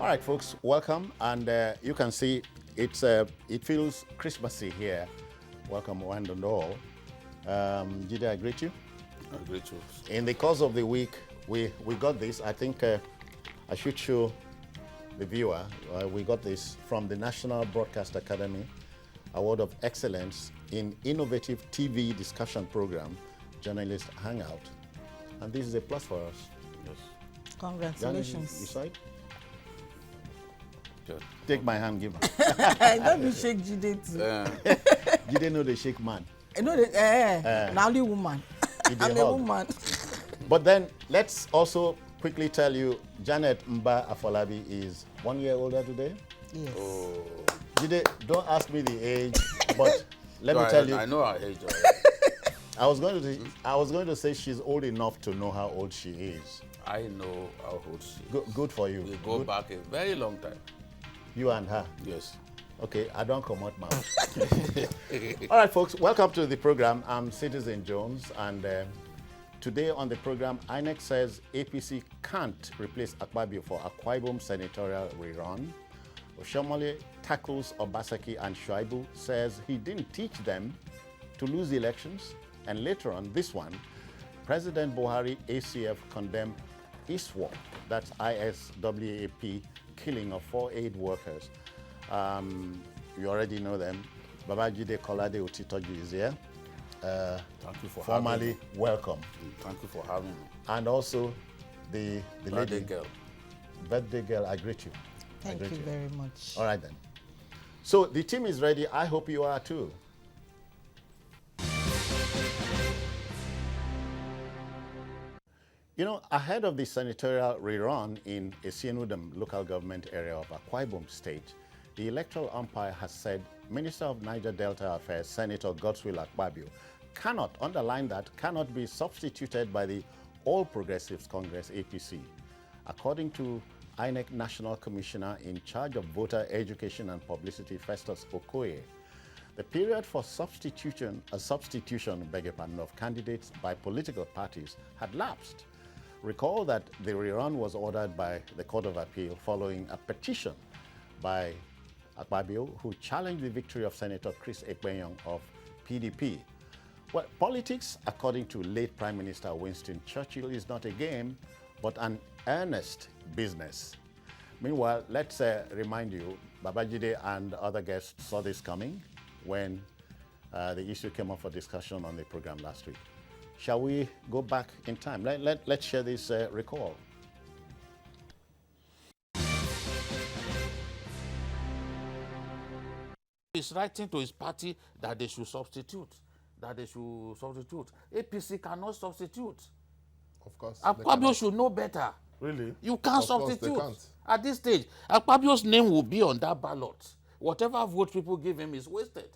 All right, folks, welcome. And you can see it feels Christmassy here. Welcome, one and all. Jide, I greet you. I greet you. In the course of the week, we got this. I think I should show the viewer. We got this from the National Broadcast Academy Award of Excellence in Innovative TV Discussion Program, Journalist Hangout. And this is a plus for us. Yes. Congratulations. You saw it? Good. Take my hand, give her. Don't be shake Jide too. Jide know the shake man. I know the now only woman. I'm a woman. But then let's also quickly tell you, Janet Mba-Afolabi is 1 year older today. Yes. Oh. Jide, don't ask me the age, but let me tell you. I know her age already. I was going to say she's old enough to know how old she is. I know how old she is. Good for you. We go back a very long time. You and her. Yes. Okay, I don't come out mouth. All right, folks, welcome to the program. I'm Citizen Jones, and today on the program, INEC says APC can't replace Akpabio for Akwa Ibom Senatorial Rerun. Oshiomhole tackles Obaseki, and Shuaibu says he didn't teach them to lose the elections. And later on, this one, President Buhari, ACF condemned ISWAP, that's ISWAP, killing of 4 aid workers. You already know them. Babajide Kolade-Otitoju is here. Thank you for formally having me. Welcome. Thank you for having me. And also the Birthday lady. girl. Birthday girl, I greet you. Thank you very much. All right then. So the team is ready. I hope you are too. You know, ahead of the senatorial rerun in Esienudem local government area of Akwa Ibom State, the electoral umpire has said Minister of Niger Delta Affairs, Senator Godswill Akpabio, cannot, underline that, cannot be substituted by the All Progressives Congress, APC. According to INEC National Commissioner in charge of voter education and publicity, Festus Okoye, the period for substitution of candidates by political parties had lapsed. Recall that the rerun was ordered by the Court of Appeal following a petition by Akpabio, who challenged the victory of Senator Chris Ekpenyong of PDP. Well, politics, according to late Prime Minister Winston Churchill, is not a game, but an earnest business. Meanwhile, let's remind you, Babajide and other guests saw this coming when the issue came up for discussion on the program last week. Shall we go back in time? Let's share this recall. He's writing to his party that they should substitute. APC cannot substitute. Of course. Akpabio should know better. Really? You can't Of course substitute. they can't. At this stage, Akpabio's name will be on that ballot. Whatever vote people give him is wasted.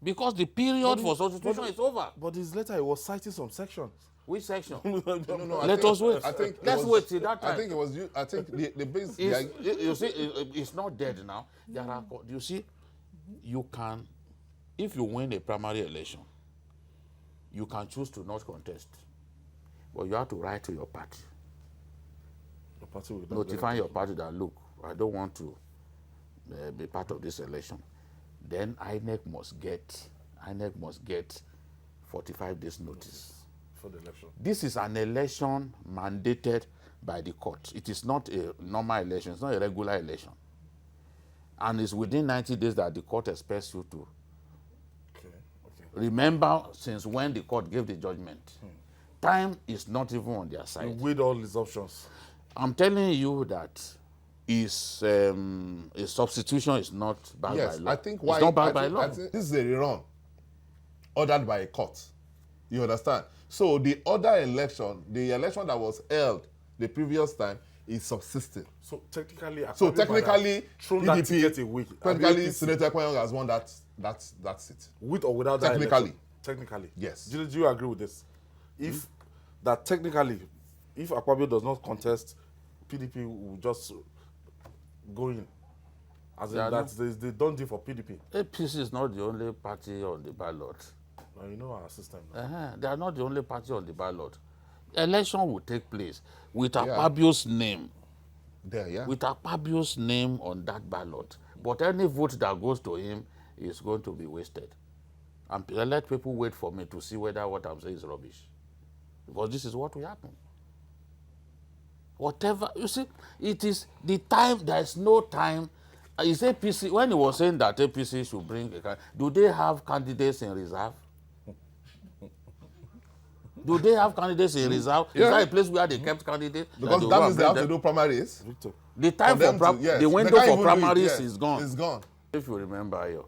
Because the period for substitution is over. But his letter, he was citing some sections. Which section? No. Let us wait. I think Let's wait till that time. I think it was you. I think the base. You see, it's not dead now. There are, you see, you can, if you win a primary election, you can choose to not contest. But you have to write to your party. The party will not Notify your party that, look, I don't want to be part of this election. Then INEC must get 45 days notice. for the election. This is an election mandated by the court. It is not a normal election. It's not a regular election. And it's within 90 days that the court expects you to. Okay. Remember since when the court gave the judgment. Time is not even on their side. You weighed all these options. I'm telling you that a substitution is not bad by law. I think why it's not bad I by think, law. I think this is a rerun ordered by a court. You understand? So the other election, the election that was held the previous time, is subsisting. So technically, PDP, that ticket a week. technically, Senator Ekpenyong has won that seat. With or without that Technically. election. Technically. Yes. Do you agree with this? If that technically, if Akpabio does not contest, PDP will just go in. As in that they don't do for PDP. APC is not the only party on the ballot. Now you know our system. They are not the only party on the ballot. Election will take place with Akpabio's name. There, yeah. with Akpabio's name on that ballot. But any vote that goes to him is going to be wasted. And let people wait for me to see whether what I'm saying is rubbish. Because this is what will happen. Whatever, you see, it is the time, there is no time. Is APC, when he was saying that APC should bring a, do they have candidates in reserve? Do they have candidates in reserve? Is that a place where they kept candidates? Because that means they have to do primaries. Victor. The time for yes. the window for primaries is gone. It's gone. If you remember, you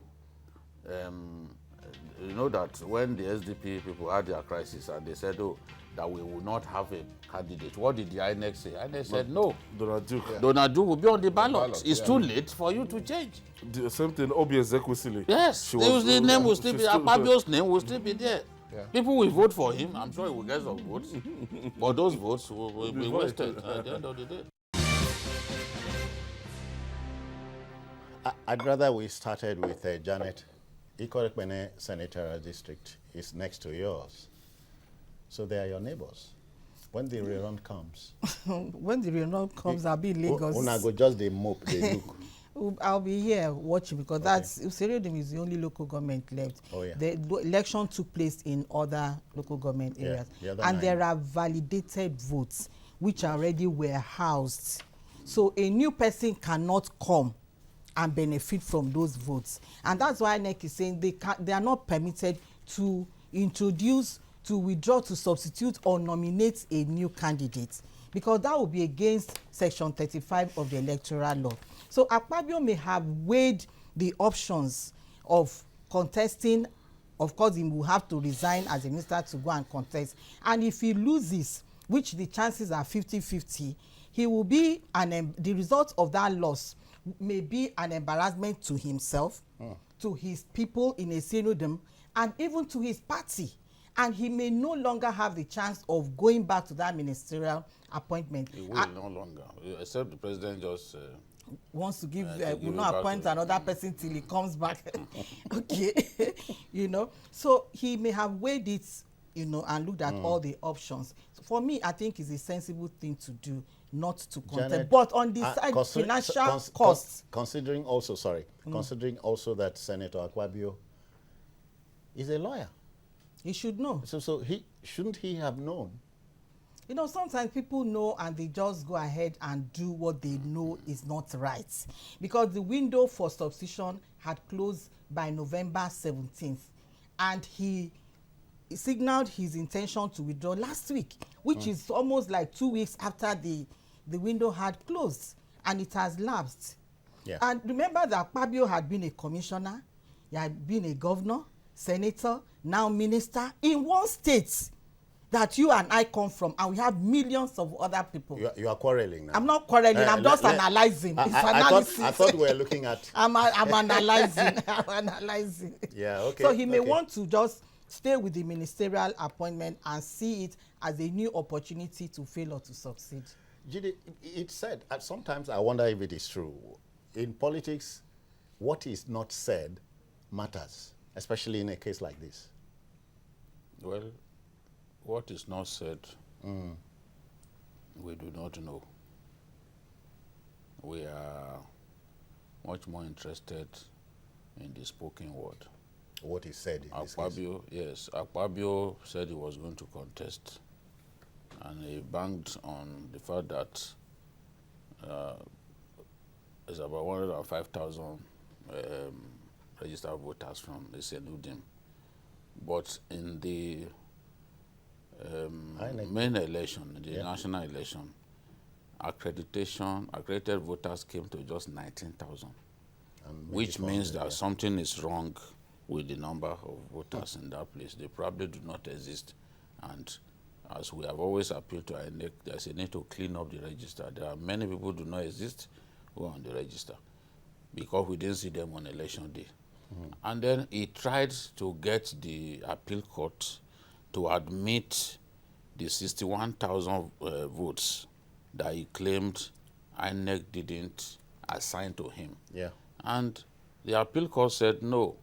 know that when the SDP people had their crisis and they said, oh, that we will not have a candidate. What did the INEC say? INEC said no. Donald Duke. Yeah. Donald Duke will be on the ballot. ballot, It's too late for you to change. The same thing, Obaseki. Yes, the name will still be, Akpabio's name will still be there. Yeah. People will vote for him. I'm sure he will get some votes. But those votes will be wasted at the end of the day. I'd rather we started with Janet. Ikorekpene Senatorial District is next to yours. So they are your neighbors. When the rerun comes. When the rerun comes, I'll be in Lagos. Una go just the mope, they look. I'll be here watching because that's Useriodum is the only local government left. Oh, yeah. The election took place in other local government areas, and there are validated votes which already were housed. So a new person cannot come and benefit from those votes, and that's why INEC is saying they are not permitted to introduce, to withdraw, to substitute or nominate a new candidate, because that will be against Section 35 of the Electoral Law. So Akpabio may have weighed the options of contesting. Of course, he will have to resign as a minister to go and contest. And if he loses, which the chances are 50-50, he will be the result of that loss may be an embarrassment to himself, to his people in a synodom, and even to his party. And he may no longer have the chance of going back to that ministerial appointment. He will no longer, except the president just wants to give, will not appoint another person till he comes back. Okay, you know. So he may have weighed it, you know, and looked at all the options. So for me, I think it's a sensible thing to do, not to contest. Janet, But on the side, financial costs. Considering also, considering also that Senator Akpabio is a lawyer. He should know. So shouldn't he have known? You know, sometimes people know and they just go ahead and do what they know is not right. Because the window for substitution had closed by November 17th. And he signaled his intention to withdraw last week, which is almost like 2 weeks after the window had closed. And it has lapsed. Yeah. And remember that Akpabio had been a commissioner, he had been a governor, senator, now minister in one state that you and I come from, and we have millions of other people. You are quarreling now. I'm not quarreling. I'm just analyzing. It's analysis. I thought we were looking at. I'm analyzing. I'm analyzing. Yeah. Okay. So he may want to just stay with the ministerial appointment and see it as a new opportunity to fail or to succeed. Jide, it said. Sometimes I wonder if it is true. In politics, what is not said matters, especially in a case like this. Well, what is not said, we do not know. We are much more interested in the spoken word. What is said in this case? Yes, Akpabio said he was going to contest, and he banked on the fact that there's about 105,000 registered voters from the Senudim. But in the main election, the national election, accredited voters came to just 19,000, which means that something is wrong with the number of voters in that place. They probably do not exist. And as we have always appealed to INEC, there's a need to clean up the register. There are many people who do not exist who are on the register because we didn't see them on election day. And then he tried to get the appeal court to admit the 61,000 votes that he claimed INEC didn't assign to him. Yeah. And the appeal court said no.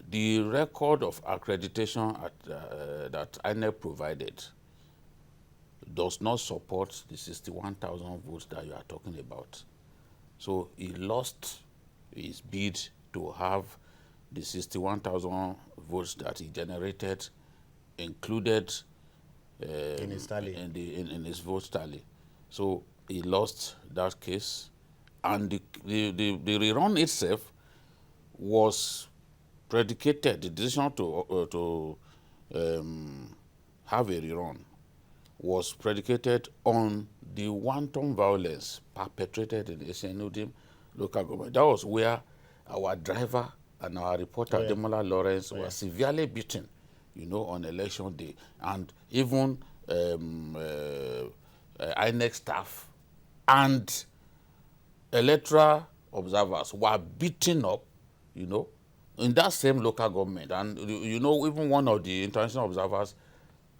The record of accreditation that INEC provided does not support the 61,000 votes that you are talking about. So he lost his bid to have the 61,000 votes that he generated included in his tally. In his vote tally. So he lost that case, and the rerun itself was predicated, the decision to have a rerun was predicated on the wanton violence perpetrated in the Esianudim local government. That was where our driver and our reporter, Demola Lawrence, were severely beaten, you know, on election day. And even INEC staff and electoral observers were beaten up, you know, in that same local government. And, you know, even one of the international observers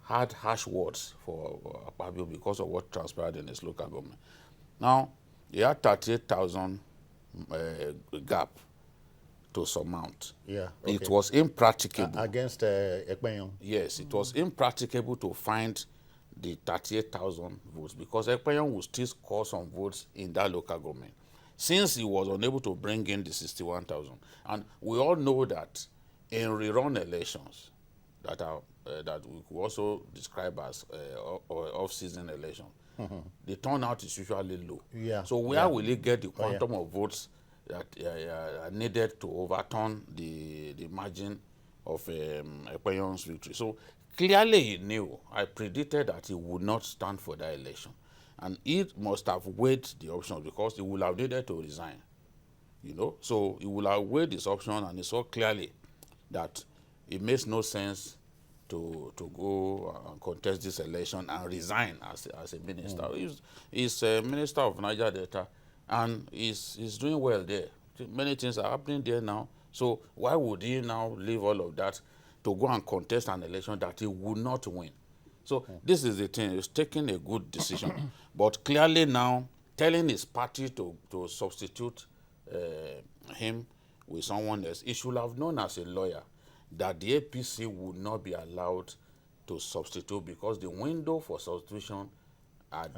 had harsh words for Akpabio because of what transpired in his local government. Now, he had 38,000 gap to surmount. Yeah, okay. It was impracticable. Against Ekpenyong? Yes, it was impracticable to find the 38,000 votes because Ekpenyong would still score some votes in that local government, since he was unable to bring in the 61,000. And we all know that in rerun elections that are that we could also describe as off-season elections, the turnout is usually low. Yeah. So where will he get the quantum of votes that are needed to overturn the margin of Ekpenyong's victory? So clearly he knew. I predicted that he would not stand for that election. And he must have weighed the options because he would have needed to resign. You know, so he would have weighed this option, and he saw clearly that it makes no sense to go and contest this election and resign as a minister. He's a minister of Niger Delta, and he's doing well there. Many things are happening there now. So why would he now leave all of that to go and contest an election that he would not win? So this is the thing. He's taking a good decision. But clearly now, telling his party to substitute him with someone else, he should have known as a lawyer that the APC would not be allowed to substitute because the window for substitution had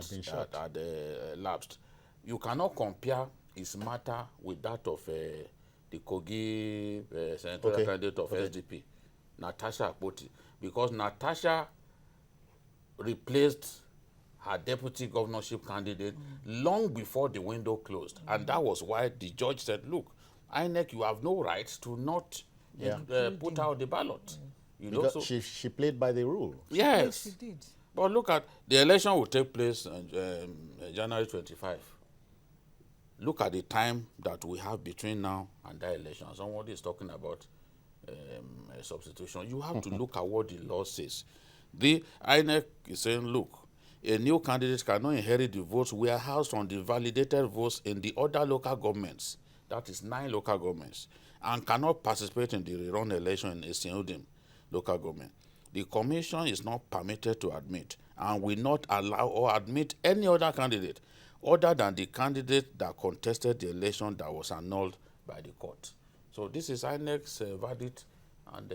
lapsed. You cannot compare his matter with that of the Kogi senatorial candidate of SDP, Natasha Akpoti, because Natasha replaced her deputy governorship candidate long before the window closed. And that was why the judge said, look, INEC, you have no right to not put out the ballot. You because know, so she played by the rule. Yes. She did. But look at, the election will take place on January 25. Look at the time that we have between now and that election. Somebody is talking about a substitution. You have to look at what the law says. The INEC is saying, look, a new candidate cannot inherit the votes warehoused on the validated votes in the other local governments, that is 9 local governments, and cannot participate in the rerun election in Esianudim local government. The commission is not permitted to admit and will not allow or admit any other candidate other than the candidate that contested the election that was annulled by the court. So this is INEC's verdict, and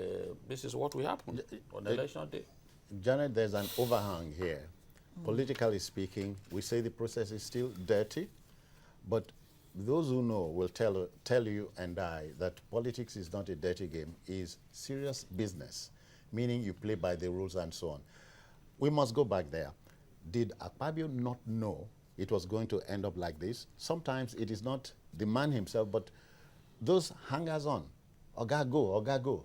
this is what will happen on election day. Janet, there's an overhang here. Politically speaking, we say the process is still dirty, but those who know will tell you and I that politics is not a dirty game, it's serious business, meaning you play by the rules and so on. We must go back there. Did Akpabio not know it was going to end up like this? Sometimes it is not the man himself, but those hangers-on, Oga go,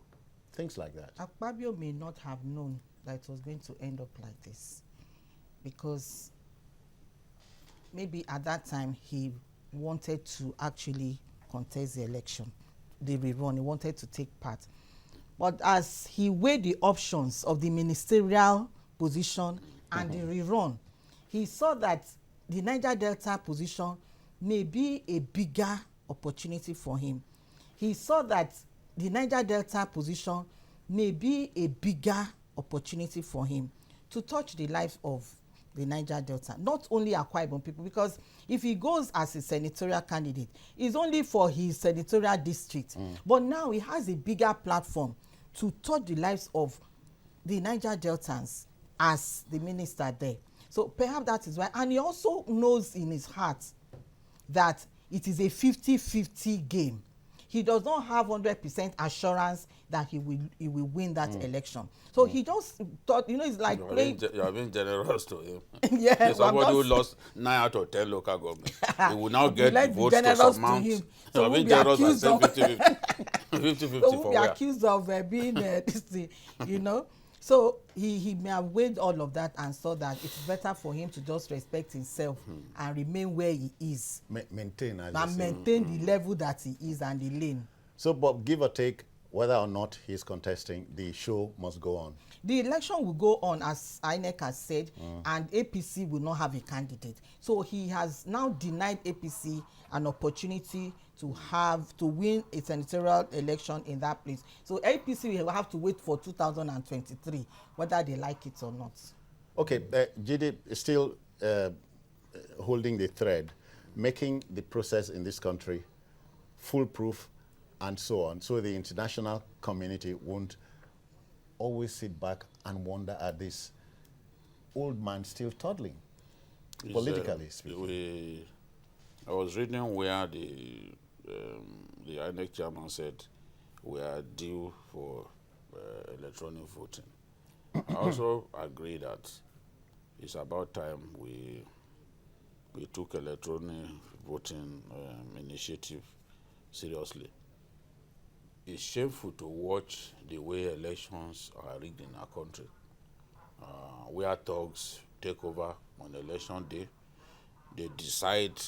things like that. Akpabio may not have known that it was going to end up like this, because maybe at that time he wanted to actually contest the election, the rerun. He wanted to take part. But as he weighed the options of the ministerial position and the rerun, he saw that the Niger Delta position may be a bigger opportunity for him. He saw that the Niger Delta position may be a bigger opportunity for him to touch the lives of the Niger Delta, not only Akwa Ibom people, because if he goes as a senatorial candidate, it's only for his senatorial district. But now he has a bigger platform to touch the lives of the Niger Deltans as the minister there. So perhaps that is why. And he also knows in his heart that it is a 50-50 game. He does not have 100% assurance that he will win that election. So he just thought, it's like playing. You are being generous to him. Yeah, somebody who lost 9 out of 10 local government, he will now get the votes to surmount. To him. So you are being generous and say 50-50 so for be where? accused of being this thing, So he may have weighed all of that and saw that it's better for him to just respect himself and remain where he is. Maintain the level that he is and the lane. So, Bob, give or take, whether or not he's contesting, the show must go on. The election will go on, as INEC has said, and APC will not have a candidate. So he has now denied APC an opportunity to win a senatorial election in that place. So APC will have to wait for 2023, whether they like it or not. Okay, Jide is still holding the thread, making the process in this country foolproof and so on, so the international community won't always sit back and wonder at this old man still toddling, politically speaking. I was reading where the INEC chairman said we are due for electronic voting. I also agree that it's about time we took electronic voting initiative seriously. It's shameful to watch the way elections are rigged in our country, where thugs take over on election day. They decide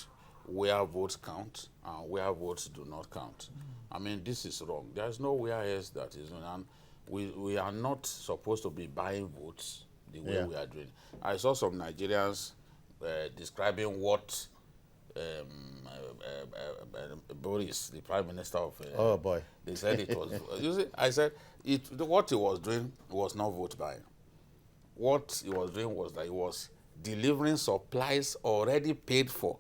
where votes count and where votes do not count. I mean, this is wrong. There's nowhere else that is wrong. And we are not supposed to be buying votes the way we are doing. I saw some Nigerians describing what Boris, the Prime Minister of... oh, boy. They said it was... You see, I said, what he was doing was not vote buying. What he was doing was that he was delivering supplies already paid for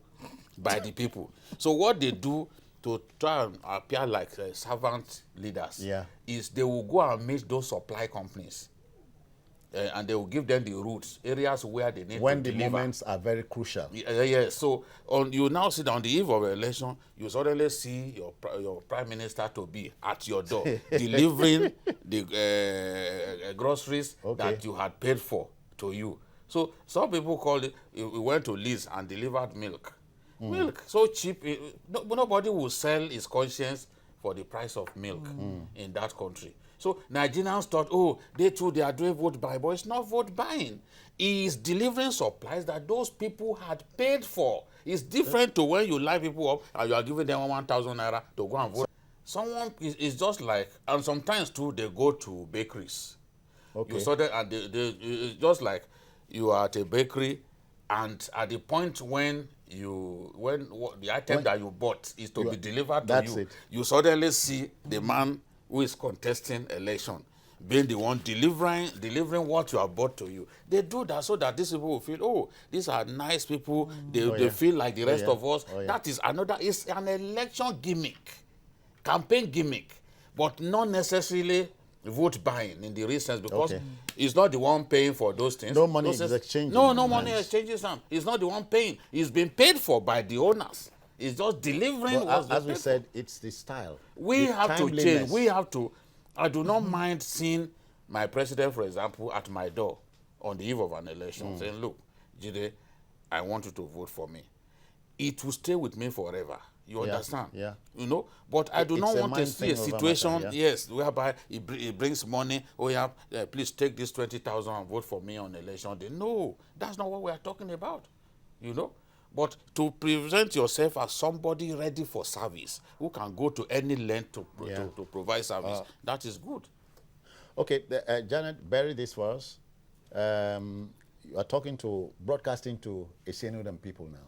by the people. So what they do to try and appear like servant leaders is they will go and meet those supply companies and they will give them the routes, areas where they need to deliver. When the moments are very crucial. So you now see that on the eve of election, you suddenly see your prime minister to be at your door delivering the groceries that you had paid for to you. So some people called it, we went to Liz and delivered milk. Milk, so cheap, nobody will sell his conscience for the price of milk in that country. So Nigerians thought, oh, they are doing vote buying, but it's not vote buying. He is delivering supplies that those people had paid for. It's different to when you line people up and you are giving them 1,000 naira to go and vote. Someone is just like, and sometimes too, they go to bakeries. You saw that, and it's just like you are at a bakery, and at the point when the item that you bought is to be delivered to you, you suddenly see the man who is contesting election being the one delivering what you have bought to you. They do that so that these people will feel, oh, these are nice people. They feel like the rest of us. That is another. It's an election gimmick, campaign gimmick, but not necessarily vote buying in the real sense, because he's not the one paying for those things. No money is exchanging. No money exchanges. He's not the one paying. He's been paid for by the owners. It's just delivering. As we said, it's the style. We have to change. We have to. I do not mind seeing my president, for example, at my door on the eve of an election, saying, look, Jide, I want you to vote for me. It will stay with me forever. You understand? Yeah. You know? But I do not want to see a situation, whereby it brings money. Oh, yeah, please take this 20,000 and vote for me on election day. No, that's not what we are talking about. You know? But to present yourself as somebody ready for service, who can go to any length to provide service, that is good. Okay, Janet, bury this for us. You are broadcasting to Esienudem people now.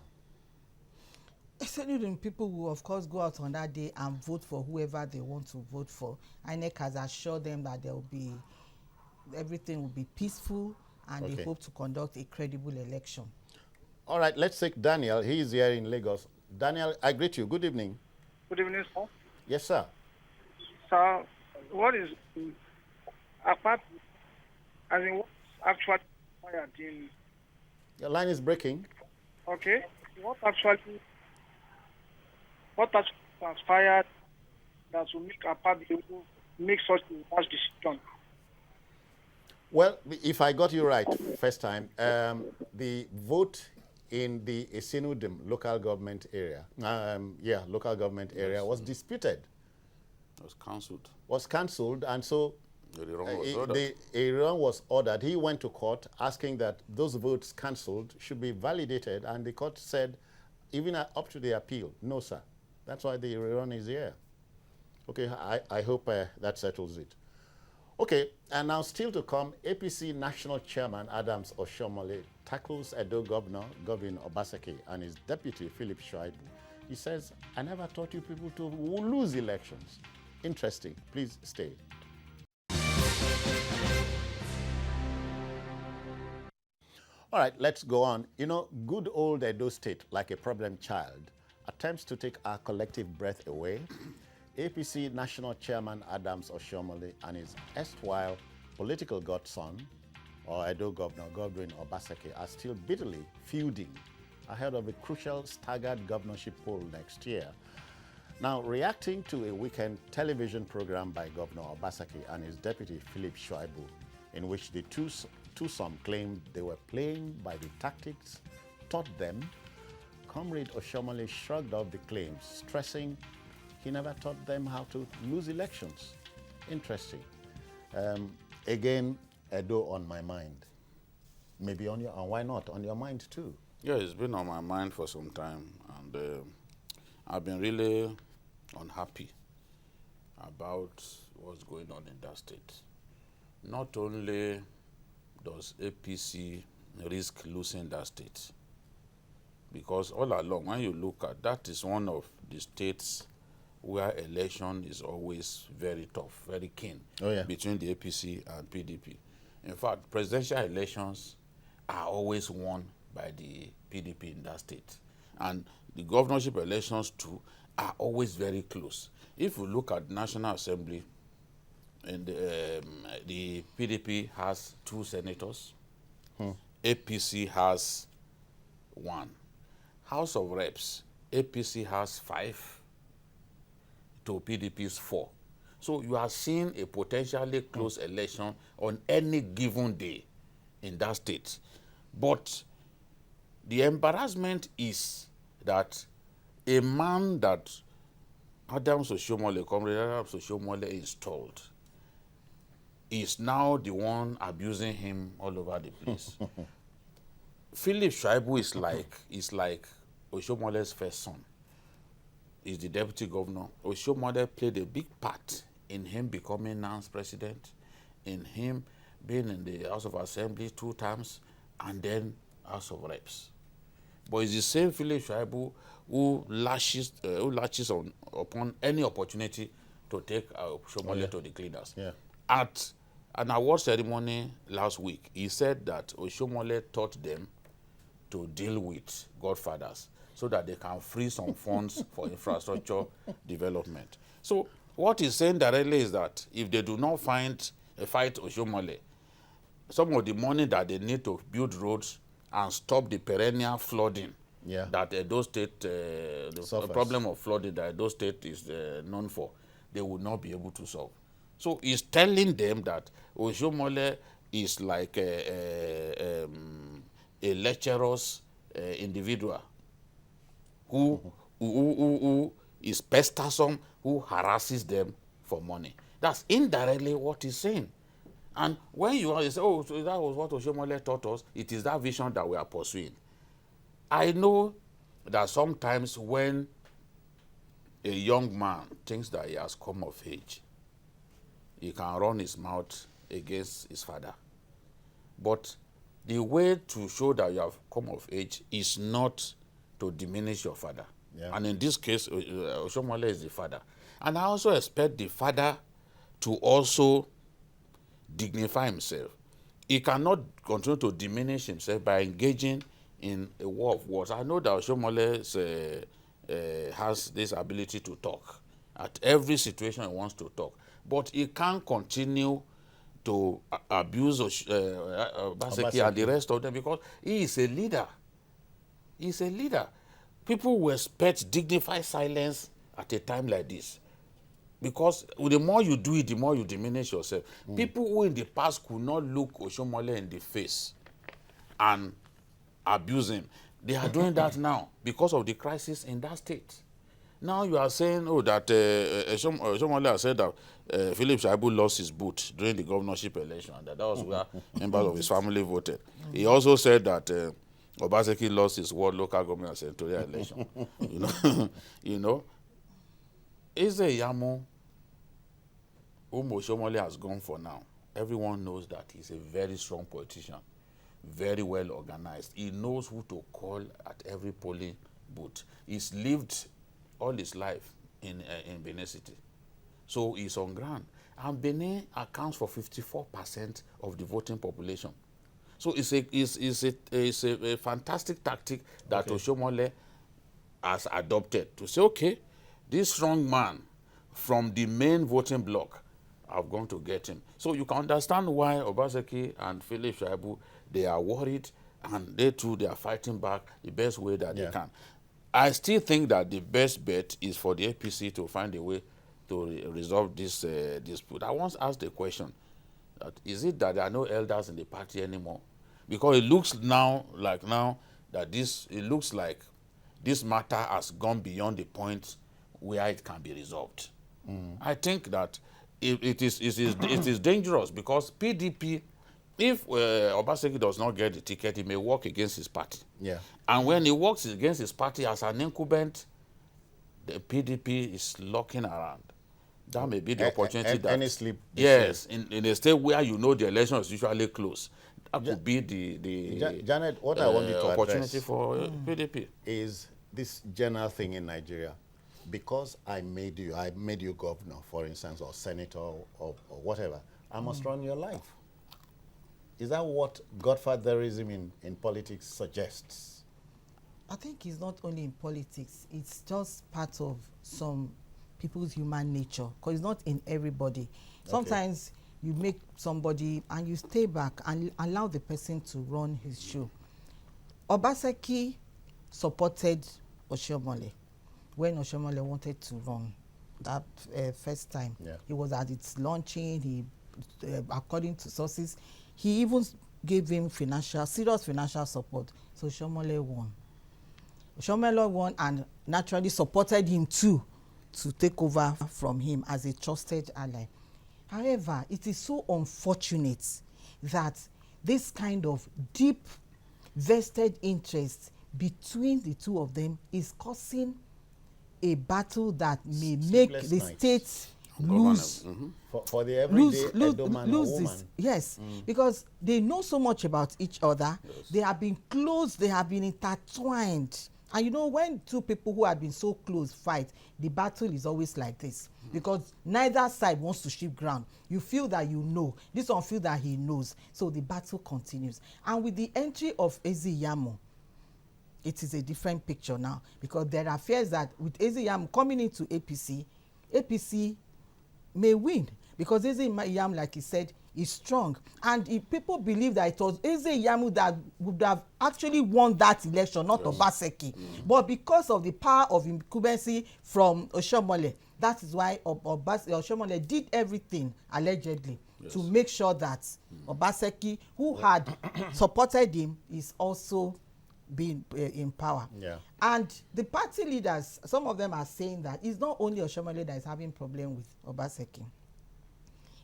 Esienudem people will, of course, go out on that day and vote for whoever they want to vote for. INEC has assured them that everything will be peaceful, and they hope to conduct a credible election. All right, let's take Daniel. He is here in Lagos. Daniel, I greet you. Good evening. Good evening, sir. Yes, sir. Sir, what is APABIO, as in what's actually required Your line is breaking. Okay. What actually transpired that will make APABIO make such a rash decision? Well, if I got you right first time, the vote in the Esinudem local government area, was disputed. It was cancelled. Was cancelled, and so The Rerun was ordered. He went to court asking that those votes cancelled should be validated, and the court said, even up to the appeal, no, sir. That's why the Rerun is here. Okay, I hope that settles it. Okay, and now still to come, APC National Chairman Adams Oshiomhole tackles Edo Governor Govin Obaseki and his deputy Philip Shuaibu. He says, I never taught you people to lose elections. Interesting. Please stay. All right, let's go on. You know, good old Edo State, like a problem child, attempts to take our collective breath away. APC National Chairman Adams Oshiomhole and his erstwhile political godson, or Edo Governor Godwin Obaseki, are still bitterly feuding ahead of a crucial staggered governorship poll next year. Now, reacting to a weekend television program by Governor Obaseki and his deputy Philip Shuaibu, in which the twosome claimed they were playing by the tactics taught them, Comrade Oshiomhole shrugged off the claims, stressing he never taught them how to lose elections. Interesting. Again, Edo on my mind. Maybe on your, and why not, on your mind too? Yeah, it's been on my mind for some time, and I've been really unhappy about what's going on in that state. Not only does APC risk losing that state, because all along, when you look at that, is one of the states where election is always very tough, very keen between the APC and PDP. In fact, presidential elections are always won by the PDP in that state. And the governorship elections too are always very close. If you look at National Assembly, and the PDP has 2 senators, APC has 1. House of Reps, APC has 5 to PDP's 4. So you are seeing a potentially close election on any given day in that state. But the embarrassment is that a man that Adams Oshiomhole, Comrade Adams Oshiomhole installed, is now the one abusing him all over the place. Philip Shuaibu is like Oshiomhole's first son. Is the deputy governor. Oshiomhole played a big part in him becoming NAN's president, in him being in the House of Assembly 2 times, and then House of Reps. But it's the same Philip Shuaibu who lashes upon any opportunity to take Oshiomhole to the cleaners. At an award ceremony last week, he said that Oshiomhole taught them to deal with godfathers, so that they can free some funds for infrastructure development. So what he's saying directly is that if they do not fight Oshiomhole, some of the money that they need to build roads and stop the perennial flooding that Edo State, the problem of flooding that Edo State is known for, they will not be able to solve. So he's telling them that Oshiomhole is like a lecherous individual who is pestersome, who harasses them for money. That's indirectly what he's saying. And when you say, oh, so that was what Oshiomhole taught us, it is that vision that we are pursuing. I know that sometimes when a young man thinks that he has come of age, he can run his mouth against his father. But the way to show that you have come of age is not to diminish your father. And in this case, Oshiomhole is the father. And I also expect the father to also dignify himself. He cannot continue to diminish himself by engaging in a war of words. I know that Oshiomhole has this ability to talk. At every situation he wants to talk. But he can't continue to abuse Obaseki and the rest of them, because he is a leader. He's a leader. People will expect dignified silence at a time like this. Because the more you do it, the more you diminish yourself. People who in the past could not look Oshiomhole in the face and abuse him, they are doing that now because of the crisis in that state. Now you are saying, oh, that Oshiomhole has said that Philip Shuaibu lost his boot during the governorship election, and that was where members of his family voted. He also said that Obaseki lost his ward local government and senatorial election. You know, Eze Yamu, whom Oshiomhole has gone for now, everyone knows that he's a very strong politician, very well organized. He knows who to call at every polling booth. He's lived all his life in Benin City. So he's on ground. And Benin accounts for 54% of the voting population. So it's a fantastic tactic that Oshiomhole has adopted to say, okay, this strong man from the main voting bloc, I'm going to get him. So you can understand why Obaseki and Philip Shuaibu, they are worried, and they too, they are fighting back the best way that they can. I still think that the best bet is for the APC to find a way to resolve this dispute. I once asked the question, that is it that there are no elders in the party anymore? Because it looks now that it looks like this matter has gone beyond the point where it can be resolved. I think that it is dangerous, because PDP, if Obaseki does not get the ticket, he may work against his party. Yeah. And when he works against his party as an incumbent, the PDP is looking around. That may be the opportunity that... Any sleep. Yes, in a state where you know the election is usually close. That could be the Janet, what I want you to opportunity address for PDP. is this general thing in Nigeria. Because I made you governor, for instance, or senator, or whatever, I must run your life. Is that what godfatherism in politics suggests? I think it's not only in politics, it's just part of some people's human nature, because it's not in everybody. Sometimes you make somebody and you stay back and allow the person to run his show. Obaseki supported Oshiomhole when Oshiomhole wanted to run that first time. He was at its launching. He, according to sources, he even gave him serious financial support. So Oshiomhole won. Oshiomhole won and naturally supported him too to take over from him as a trusted ally. However, it is so unfortunate that this kind of deep vested interest between the two of them is causing a battle that may make the state lose for the everyday Edoman woman. Yes, because they know so much about each other. They have been close, they have been intertwined. And you know, when two people who have been so close fight, the battle is always like this. Because neither side wants to shift ground. You feel that you know. This one feels that he knows. So the battle continues. And with the entry of Eze Yamu, it is a different picture now. Because there are fears that with Eze Yamu coming into APC may win. Because Eze Yamu, like he said, is strong. And if people believe that it was Eze Yamu that would have actually won that election, not Obaseki. But because of the power of incumbency from Oshiomhole, that is why Oshiomhole did everything, allegedly, to make sure that Obaseki, who had supported him, is also being in power. And the party leaders, some of them are saying that it's not only Oshiomhole that is having problem with Obaseki,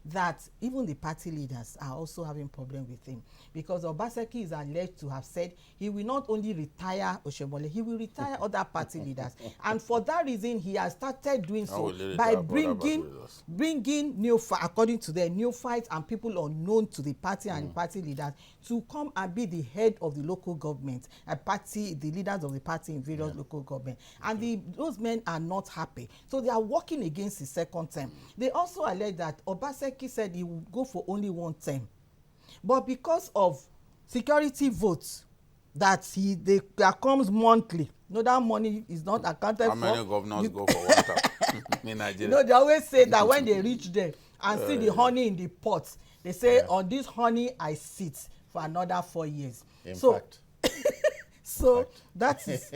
that even the party leaders are also having problem with him, because Obaseki is alleged to have said he will not only retire Oshiomhole, he will retire other party leaders. And for that reason, he has started doing so by bringing new, according to them, new fights and people unknown to the party and the party leaders to come and be the head of the local government, the leaders of the party in various local government. And those men are not happy. So they are working against his second term. They also allege that Obaseki said he would go for only one term. But because of security votes that comes monthly, that money is not accounted for. How many governors go for one term in Nigeria? They always say that when they reach there, and see the honey in the pot. They say, on this honey I sit for another 4 years. In fact. So that is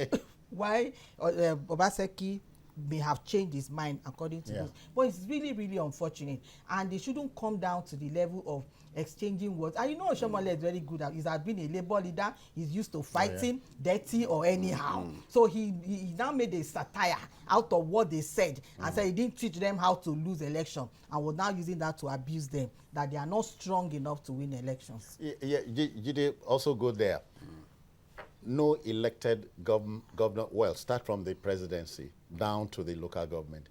why Obaseki may have changed his mind according to this. But it's really, really unfortunate. And they shouldn't come down to the level of exchanging words. And you know Oshiomhole is very good at, he's been a labor leader, he's used to fighting dirty or anyhow. So he now made a satire out of what they said and said he didn't teach them how to lose election and was now using that to abuse them, that they are not strong enough to win elections. Jide, also go there. No elected governor, well, start from the presidency down to the local government.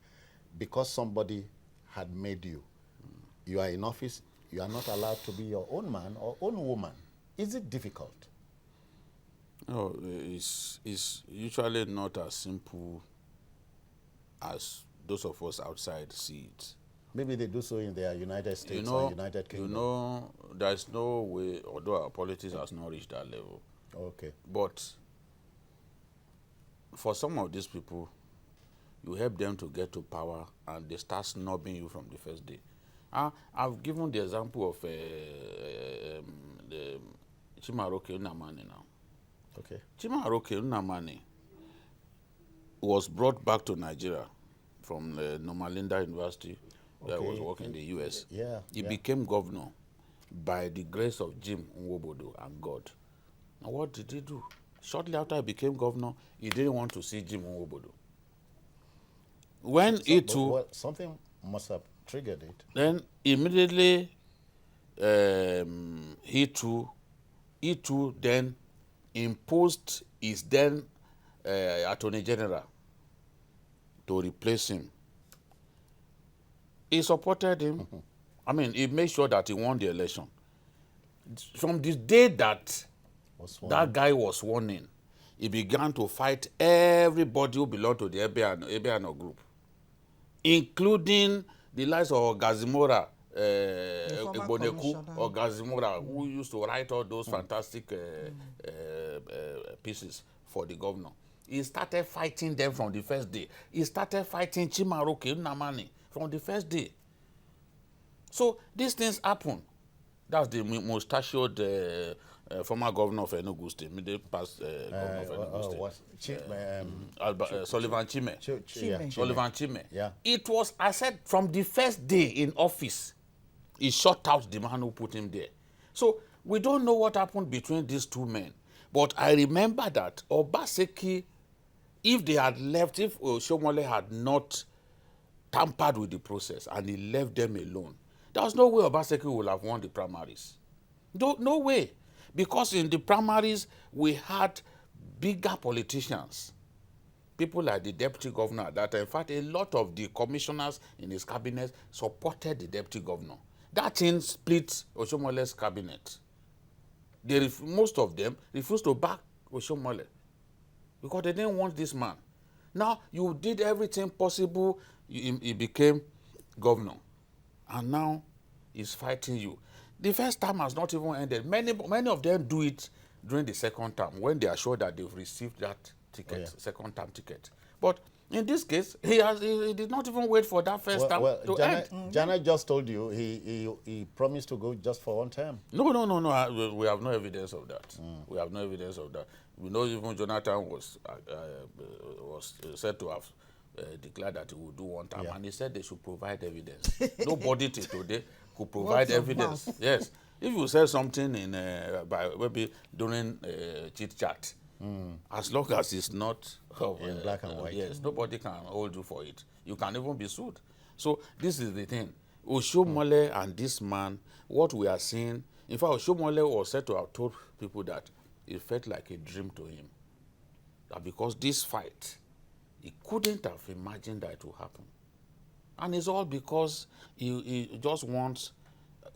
Because somebody had made you, you are in office, you are not allowed to be your own man or own woman. Is it difficult? No, it's usually not as simple as those of us outside see it. Maybe they do so in their United States or United Kingdom. You know, there's no way, although our politics has not reached that level. Okay. But for some of these people, you help them to get to power and they start snubbing you from the first day. I've given the example of the Chimaroke Nnamani now. Okay. Chimaroke Nnamani was brought back to Nigeria from Nomalinda University, where I was working in the US. He became governor by the grace of Jim Nwobodo and God. Now what did he do? Shortly after he became governor, he didn't want to see Jim Nwobodo. When he too... Well, something must have triggered it. Then immediately he too then imposed his then Attorney General to replace him. He supported him. I mean, he made sure that he won the election. From the day that that guy was sworn in, he began to fight everybody who belonged to the Ebiano group, including the likes of Gazimora, Egboneku, or Gazimora, who used to write all those fantastic pieces for the governor. He started fighting them from the first day. He started fighting Chimaroke Nnamani from the first day. So these things happen. That's the mustachioed former governor of Enugu State, past governor of Enugu State. Sullivan Chime. Sullivan Chime. Yeah. It was, I said, from the first day in office, he shut out the man who put him there. So we don't know what happened between these two men. But I remember that Obaseki, if they had left, if Oshiomhole had not tampered with the process and he left them alone, there was no way Obaseki would have won the primaries. No way. Because in the primaries, we had bigger politicians. People like the deputy governor, that in fact a lot of the commissioners in his cabinet supported the deputy governor. That thing split Oshiomhole's cabinet. Most of them refused to back Oshiomhole because they didn't want this man. Now, you did everything possible, he became governor. And now he's fighting you. The first term has not even ended. Many of them do it during the second term when they are sure that they've received that ticket, second term ticket. But in this case, he did not even wait for that first term to end. Janet just told you he promised to go just for one term. No. We have no evidence of that. We have no evidence of that. We know even Jonathan was said to have declared that he would do one term, and he said they should provide evidence. Nobody till today could provide evidence. Yes, if you say something in maybe during chit chat, as long as it's not in black and white, yes, nobody can hold you for it. You can even be sued. So this is the thing. Oshiomhole and this man, what we are seeing. In fact, Oshiomhole was said to have told people that it felt like a dream to him. That because this fight, he couldn't have imagined that it would happen. And it's all because he just wants,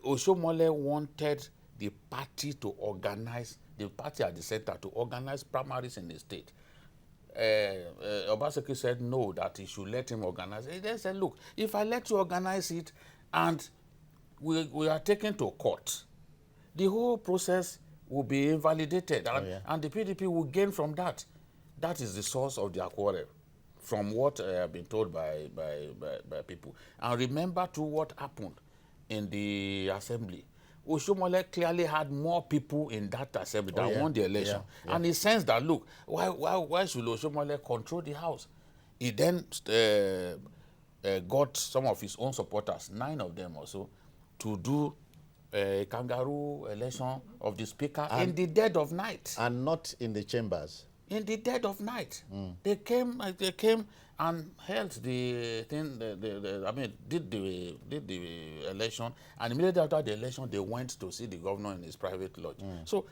Oshiomhole wanted the party to organize, the party at the center to organize primaries in the state. Obaseki said no, that he should let him organize it. They said, look, if I let you organize it and we are taken to court, the whole process will be invalidated and the PDP will gain from that. That is the source of their quarrel, from what I have been told by people. And remember too what happened. in the assembly. Oshiomhole clearly had more people in that assembly that won the election. And he sensed that, look, why should Oshiomhole control the House? He then got some of his own supporters, 9 of them or so, to do a kangaroo election of the speaker in the dead of night. And not in the chambers. In the dead of night. They came and held the thing, did the election, and immediately after the election, they went to see the governor in his private lodge. So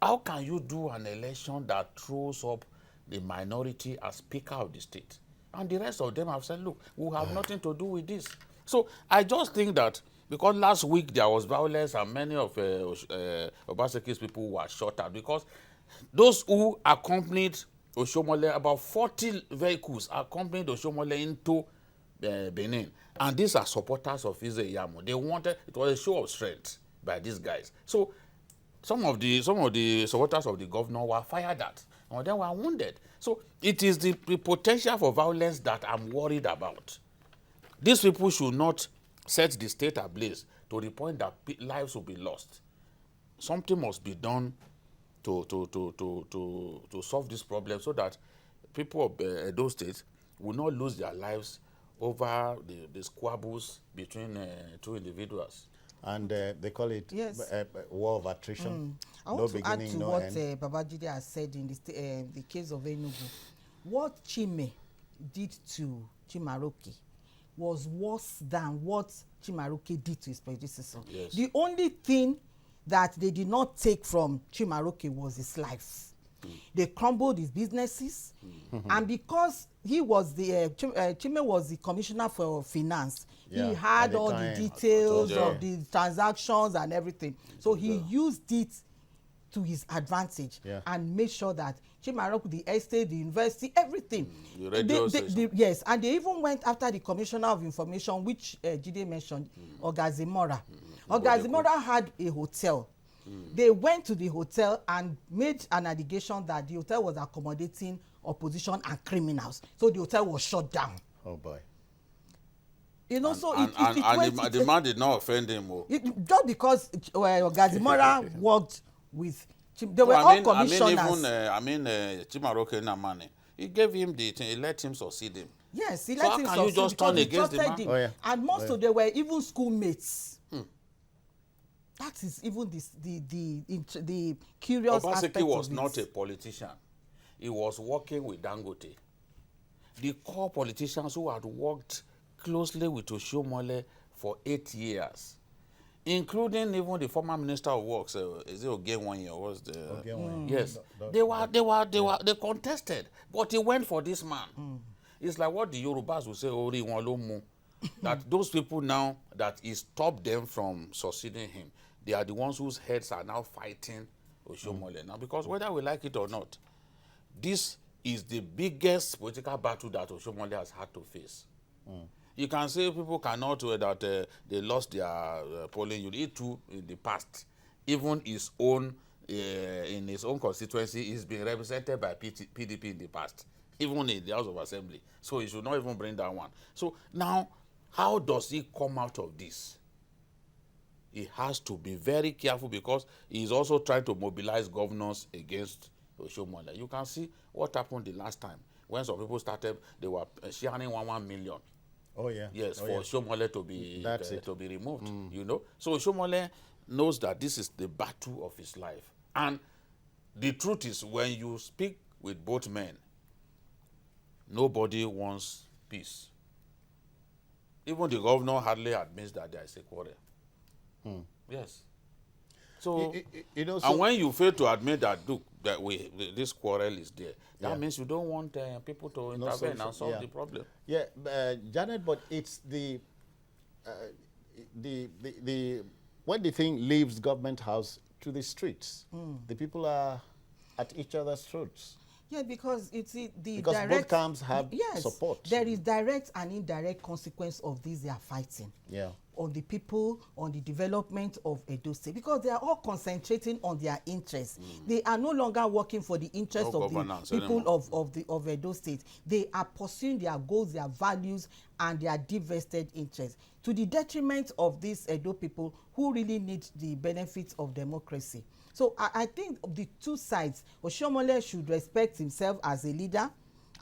how can you do an election that throws up the minority as speaker of the state? And the rest of them have said, look, we have nothing to do with this. So I just think that because last week there was violence and many of Obaseki's people were shot at, because those who accompanied Oshiomhole, about 40 vehicles accompanied Oshiomhole into Benin. And these are supporters of Ize Yamu. They wanted, it was a show of strength by these guys. So some of the supporters of the governor were fired at, or they were wounded. So it is the potential for violence that I'm worried about. These people should not set the state ablaze to the point that lives will be lost. Something must be done to solve this problem so that people of Edo State will not lose their lives over the squabbles between 2 individuals. And they call it war of attrition. I want to add to what Babajide has said in the case of Enugu. What Chime did to Chimaroke was worse than what Chimaroke did to his predecessor. Yes. The only thing that they did not take from Chimaroke was his life. They crumbled his businesses, and because he was the Chime was the commissioner for finance, he had all the details of the transactions and everything. So he used it to his advantage and made sure that Chimaroke, the estate, the university, everything. Yes, and they even went after the commissioner of information, which Jide mentioned, Ogazimora. Ogazimora had a hotel. They went to the hotel and made an allegation that the hotel was accommodating opposition and criminals. So the hotel was shut down. Oh boy. You know, so the man did not offend him. Just because Ogazimora worked with, they were all commissioners. Chimaroke Namane, he gave him the thing, he let him succeed him. Yes, he let him succeed. How can you just turn against the man? Oh, yeah. And most of them were even schoolmates. That is even the curious aspect of it. Obaseki was not a politician. He was working with Dangote. The core politicians who had worked closely with Oshiomhole for 8 years, including even the former Minister of Works, is it Ogenwanye or was the? Yes, they contested, but he went for this man. It's like what the Yorubas will say, Ori Walomu, that those people now that he stopped them from succeeding him, they are the ones whose heads are now fighting Oshiomhole now, because whether we like it or not, this is the biggest political battle that Oshiomhole has had to face. You can say people cannot that they lost their polling unit too in the past. Even his own in his own constituency is being represented by PDP in the past, even in the House of Assembly. So he should not even bring that one. So now, how does he come out of this? He has to be very careful, because he is also trying to mobilize governors against Oshiomhole. You can see what happened the last time when some people started. They were sharing 1 million. Oh yeah. Yes, for Oshiomhole to be removed. You know, so Oshiomhole knows that this is the battle of his life. And the truth is, when you speak with both men, nobody wants peace. Even the governor hardly admits that there is a quarrel. Yes. So, and when you fail to admit that, look, that this quarrel is there, that means you don't want people to intervene and solve the problem. Yeah, Janet, but it's when the thing leaves government house to the streets, the people are at each other's throats. Yeah, because because both camps have support. There is direct and indirect consequence of this they are fighting. Yeah. on the people, on the development of Edo State, because they are all concentrating on their interests. They are no longer working for the interests of the people of Edo State. They are pursuing their goals, their values, and their divested interests, to the detriment of these Edo people who really need the benefits of democracy. So I think the two sides, Oshiomhole should respect himself as a leader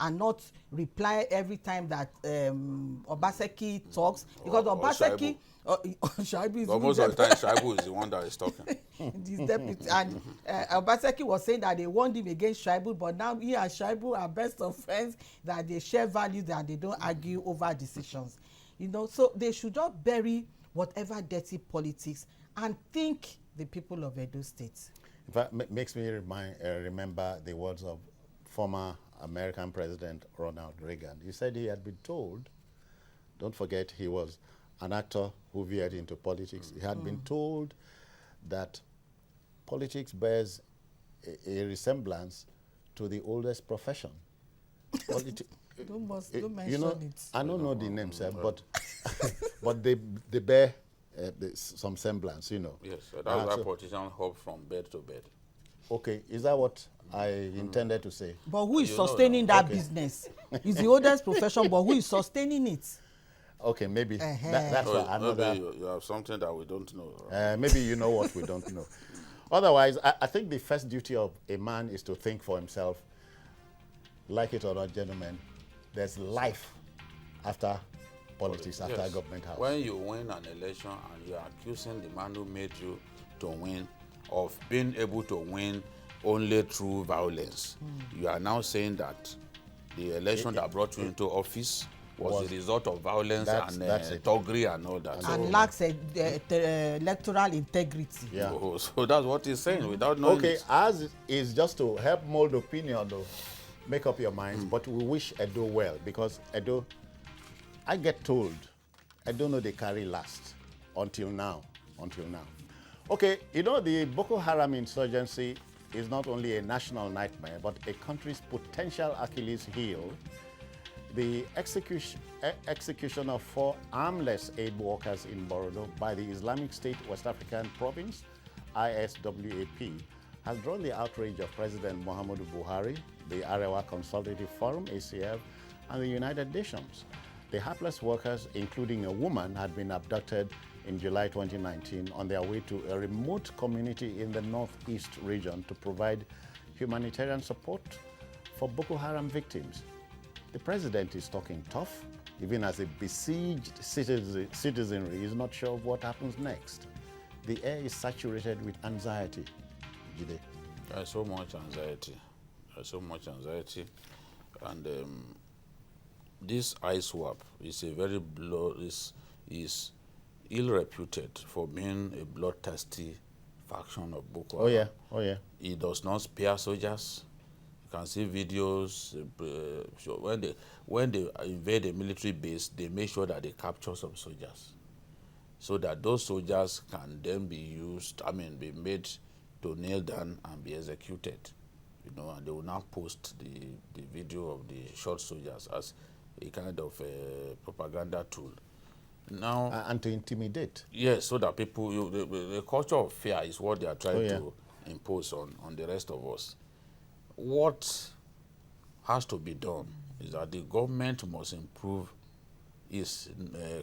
and not reply every time that Obaseki talks, because Obaseki, Shuaibu is most of the time Shuaibu is the one that is talking. This deputy, and Obaseki was saying that they warned him against Shuaibu, but now he and Shuaibu are best of friends, that they share values and they don't argue over decisions. You know, so they should not bury whatever dirty politics and think the people of Edo State. In fact, makes me remember the words of former American President Ronald Reagan. He said he had been told, don't forget he was an actor who veered into politics. He had been told that politics bears a resemblance to the oldest profession. Don't mention it. I don't know the names, but but they bear some semblance, you know. Yes, that's why politicians hop from bed to bed. Okay, is that what I intended to say? But who is sustaining that business? It's the oldest profession, but who is sustaining it? Okay, maybe that's another. Maybe you have something that we don't know. Right? Maybe you know what we don't know. Otherwise, I think the first duty of a man is to think for himself. Like it or not, gentlemen, there's life after politics, after government house. When you win an election and you are accusing the man who made you to win of being able to win only through violence, you are now saying that the election that brought you into office was the result of violence and thuggery and all that. And lacks electoral integrity. Yeah. So that's what he's saying without knowing. Okay, as is just to help mold opinion, though. Make up your minds, but we wish Edo well, because Edo, I get told, I don't know they carry last until now. Okay, you know, the Boko Haram insurgency is not only a national nightmare, but a country's potential Achilles heel. The execution of 4 armless aid workers in Borno by the Islamic State West African Province, ISWAP, has drawn the outrage of President Muhammadu Buhari, the Arewa Consultative Forum, ACF, and the United Nations. The hapless workers, including a woman, had been abducted in July 2019 on their way to a remote community in the northeast region to provide humanitarian support for Boko Haram victims. The president is talking tough, even as a besieged citizenry is not sure of what happens next. The air is saturated with anxiety. Jide. There's so much anxiety. And this ISWAP is a very is ill-reputed for being a bloodthirsty faction of Boko Haram. Oh yeah. It does not spare soldiers. You can see videos. When they invade a military base, they make sure that they capture some soldiers, so that those soldiers can then be used. Be made to kneel down and be executed. You know, and they will now post the video of the shot soldiers as a kind of propaganda tool. Now, and to intimidate. Yes, so that people, the culture of fear is what they are trying to impose on the rest of us. What has to be done is that the government must improve its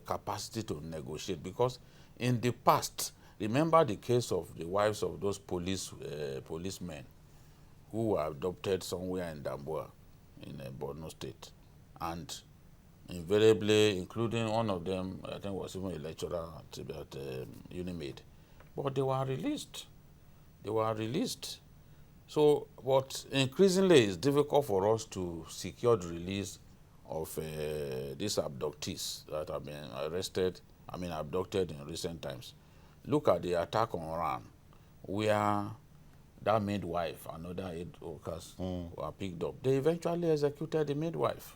capacity to negotiate, because in the past, remember the case of the wives of those policemen who were adopted somewhere in Damboa, in Borno State, and invariably, including one of them, I think was even a lecturer at Unimed, but they were released. So, what increasingly is difficult for us to secure the release of these abductees that have been abducted in recent times. Look at the attack on Ran, where that midwife and other aid workers were picked up. They eventually executed the midwife,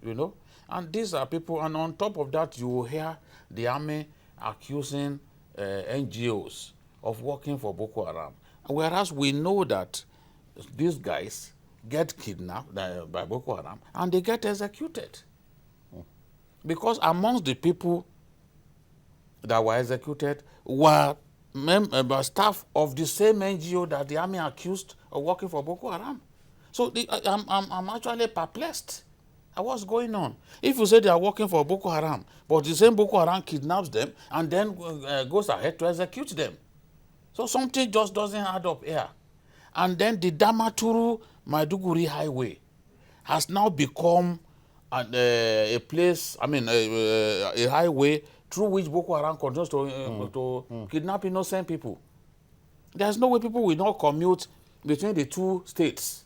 you know. And these are people, and on top of that, you will hear the army accusing NGOs of working for Boko Haram. Whereas we know that these guys get kidnapped by Boko Haram and they get executed. Because amongst the people that were executed were staff of the same NGO that the army accused of working for Boko Haram. So I'm actually perplexed at what's going on. If you say they are working for Boko Haram, but the same Boko Haram kidnaps them and then goes ahead to execute them. So something just doesn't add up here. And then the Damaturu-Maiduguri highway has now become a place, a highway through which Boko Haram continues to kidnap innocent people. There's no way people will not commute between the two states.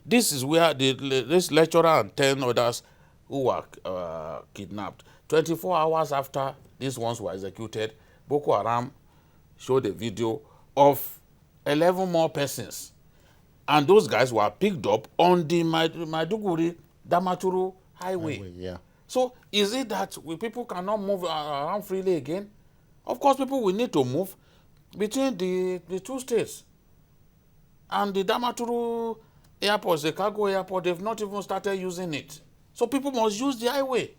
This is where this lecturer and 10 others who were kidnapped. 24 hours after these ones were executed, Boko Haram showed a video of 11 more persons. And those guys were picked up on the Maiduguri-Damaturu highway. Yeah. So is it that people cannot move around freely again? Of course, people will need to move between the two states. And the Damaturu airport, the cargo airport, they've not even started using it. So people must use the highway.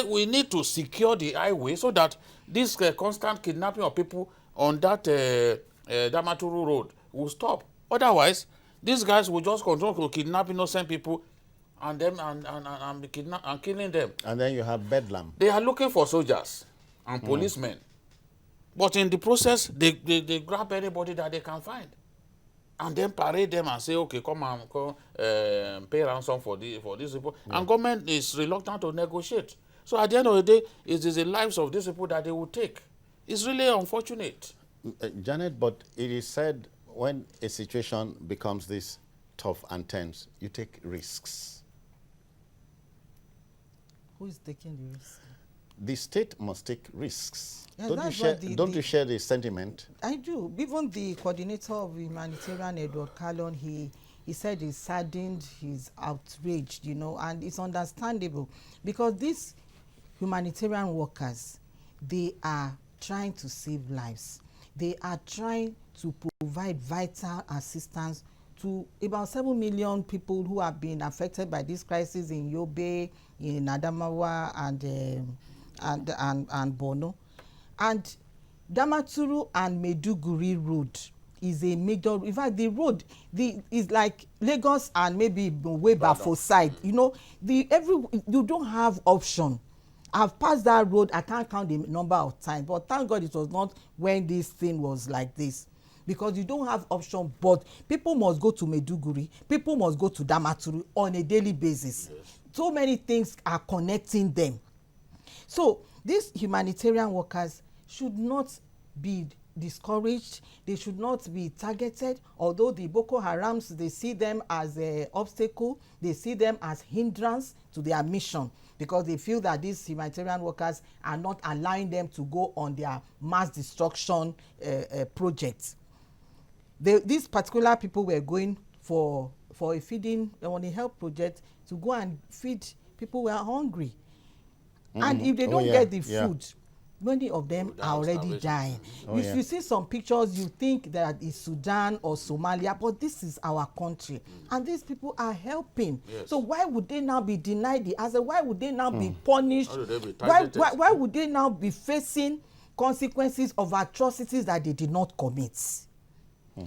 We need to secure the highway so that this constant kidnapping of people on that Damaturu road will stop. Otherwise, these guys will just continue to kidnap innocent people and killing them. And then you have bedlam. They are looking for soldiers and policemen. But in the process, they grab anybody that they can find. And then parade them and say, okay, come and pay ransom for these people. Yeah. And government is reluctant to negotiate. So at the end of the day, it is the lives of these people that they will take. It's really unfortunate. Janet, but it is said when a situation becomes this tough and tense, you take risks. Who is taking the risk? The state must take risks. Yeah, don't you share the sentiment? I do. Even the coordinator of humanitarian, Edward Callon, he said he's saddened, he's outraged, and it's understandable because these humanitarian workers, they are trying to save lives. They are trying to provide vital assistance to about 7 million people who have been affected by this crisis in Yobe, in Adamawa, and Borno. And Damaturu and Maiduguri road is a major, in fact, the road is like Lagos and maybe Bafo side. You don't have option. I've passed that road, I can't count the number of times, but thank God it was not when this thing was like this. Because you don't have option, but people must go to Maiduguri, people must go to Damaturu on a daily basis. Yes. So many things are connecting them. So these humanitarian workers should not be discouraged, they should not be targeted, although the Boko Harams, they see them as an obstacle, they see them as hindrance to their mission, because they feel that these humanitarian workers are not allowing them to go on their mass destruction projects. These particular people were going for a feeding on a health project to go and feed people who are hungry. And if they don't get the food, many of them are already dying. If you see some pictures, you think that it's Sudan or Somalia, but this is our country. And these people are helping. Yes. So why would they now be denied the answer? Why would they now be punished? Why would they now be facing consequences of atrocities that they did not commit?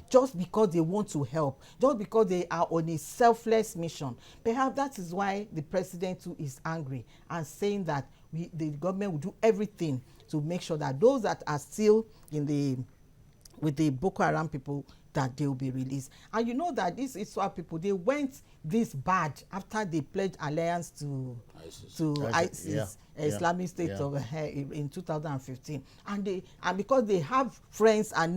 Just because they want to help, just because they are on a selfless mission. Perhaps that is why the president too is angry and saying that the government will do everything to make sure that those that are still with the Boko Haram people, that they will be released. And you know that these ISWAP people, they went this bad after they pledged alliance to ISIS, Islamic State of in 2015, and because they have friends and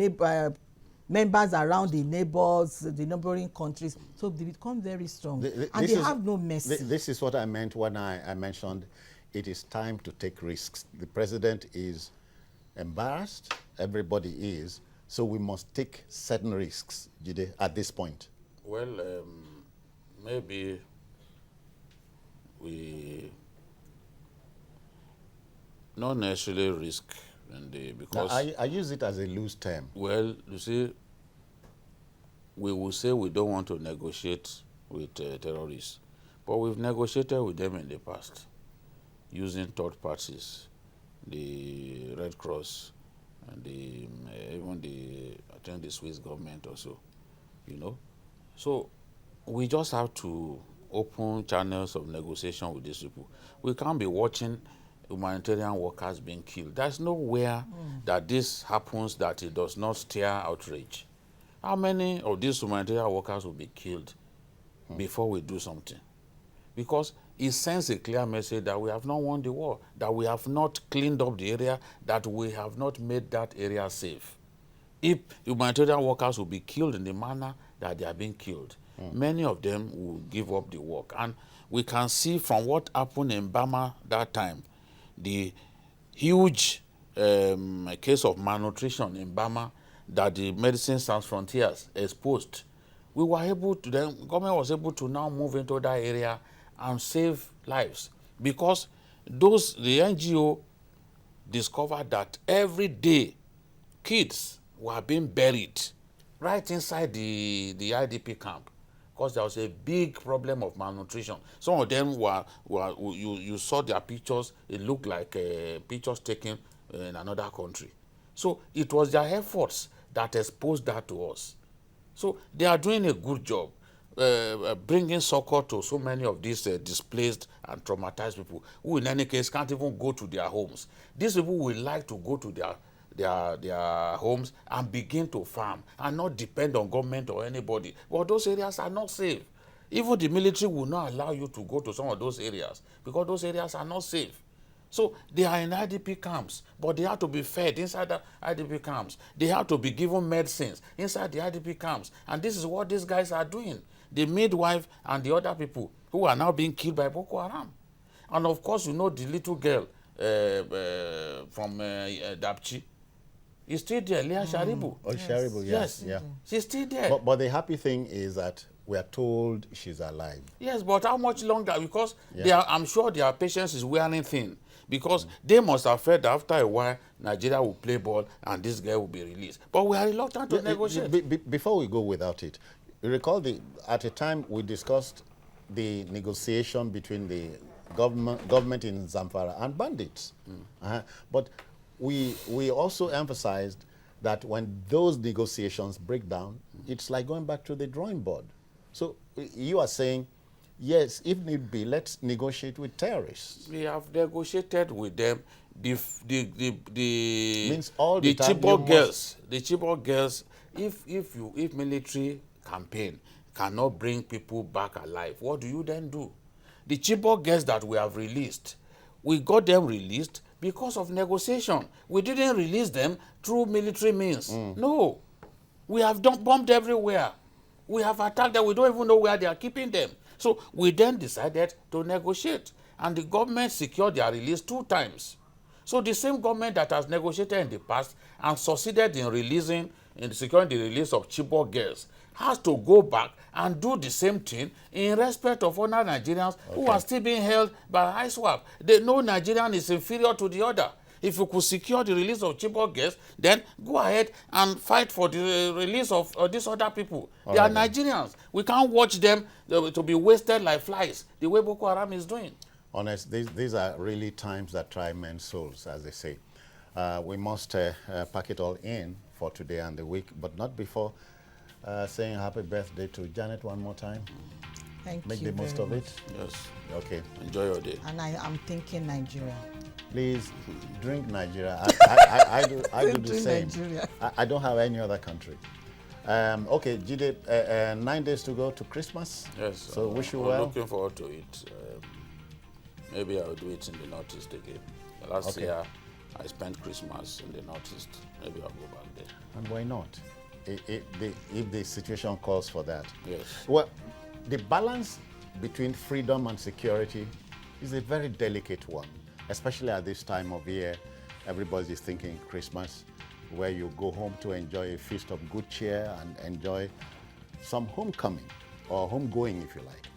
members around the neighboring countries, so they become very strong, and they have no mercy. This is what I meant when I mentioned it is time to take risks. The president is embarrassed, everybody is, so we must take certain risks, Jide, at this point. Well, maybe we not necessarily risk, because now, I use it as a loose term. Well, you see, we will say we don't want to negotiate with terrorists, but we've negotiated with them in the past using third parties the Red Cross, and even I think the Swiss government also, you know. So we just have to open channels of negotiation with these people. We can't be watching humanitarian workers being killed. There's nowhere that this happens that it does not stir outrage. How many of these humanitarian workers will be killed before we do something? Because it sends a clear message that we have not won the war, that we have not cleaned up the area, that we have not made that area safe. If humanitarian workers will be killed in the manner that they are being killed, many of them will give up the work. And we can see from what happened in Burma that time, the huge case of malnutrition in Burma that the Medicine Sans Frontiers exposed. We were able to, the government was able to now move into that area and save lives, because the NGO discovered that every day kids were being buried right inside the IDP camp, because there was a big problem of malnutrition. Some of them you saw their pictures, it looked like pictures taken in another country. So it was their efforts that exposed that to us. So they are doing a good job bringing succor to so many of these displaced and traumatized people who in any case can't even go to their homes. These people would like to go to their homes and begin to farm and not depend on government or anybody. But those areas are not safe. Even the military will not allow you to go to some of those areas because those areas are not safe. So they are in IDP camps, but they have to be fed inside the IDP camps. They have to be given medicines inside the IDP camps. And this is what these guys are doing. The midwife and the other people who are now being killed by Boko Haram. And of course, you know the little girl from Dapchi is still there, Leah Sharibu. Oh, yes. Sharibu, yes. Yeah. She's still there. But the happy thing is that we are told she's alive. Yes, but how much longer? Because I'm sure their patience is wearing thin. Because they must have felt that after a while, Nigeria will play ball and this guy will be released. But we are reluctant to negotiate. Before we go without it, you recall at a time we discussed the negotiation between the government in Zamfara and bandits. But we also emphasized that when those negotiations break down, it's like going back to the drawing board. So you are saying, yes, if need be, let's negotiate with terrorists. We have negotiated with them. Means all the Chibok girls. If military campaign cannot bring people back alive, what do you then do? The Chibok girls that we have released, we got them released because of negotiation. We didn't release them through military means. No, we have bombed everywhere. We have attacked them. We don't even know where they are keeping them. So we then decided to negotiate, and the government secured their release 2 times. So the same government that has negotiated in the past and succeeded in securing the release of Chibok girls has to go back and do the same thing in respect of other Nigerians who are still being held by ISWAP. No Nigerian is inferior to the other. If you could secure the release of Chibok girls, then go ahead and fight for the release of these other people. They are Nigerians. We can't watch them to be wasted like flies, the way Boko Haram is doing. Honest, these are really times that try men's souls, as they say. We must pack it all in for today and the week, but not before saying happy birthday to Janet one more time. Thank you. Make the most of it. Yes. Okay. Enjoy your day. And I'm thinking Nigeria. Please drink Nigeria. I do the same. I don't have any other country. Okay, Jide, 9 days to go to Christmas. Yes. So wish you I'm well. looking forward to it. Maybe I'll do it in the Northeast again. Last year, I spent Christmas in the Northeast. Maybe I'll go back there. And why not? If the situation calls for that. Yes. Well, the balance between freedom and security is a very delicate one, especially at this time of year. Everybody's thinking Christmas, where you go home to enjoy a feast of good cheer and enjoy some homecoming or homegoing, if you like.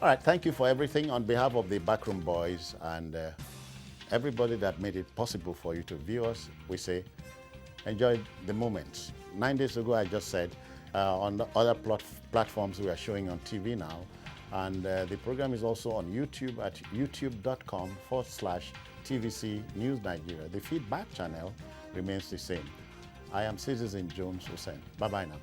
All right, thank you for everything. On behalf of the Backroom Boys and everybody that made it possible for you to view us, we say enjoy the moments. 9 days ago, I just said, on the other platforms we are showing on TV now, and the program is also on YouTube at youtube.com/TUSSLE. TVC News Nigeria. The feedback channel remains the same. I am Citizen Jones Hussein. Bye-bye now.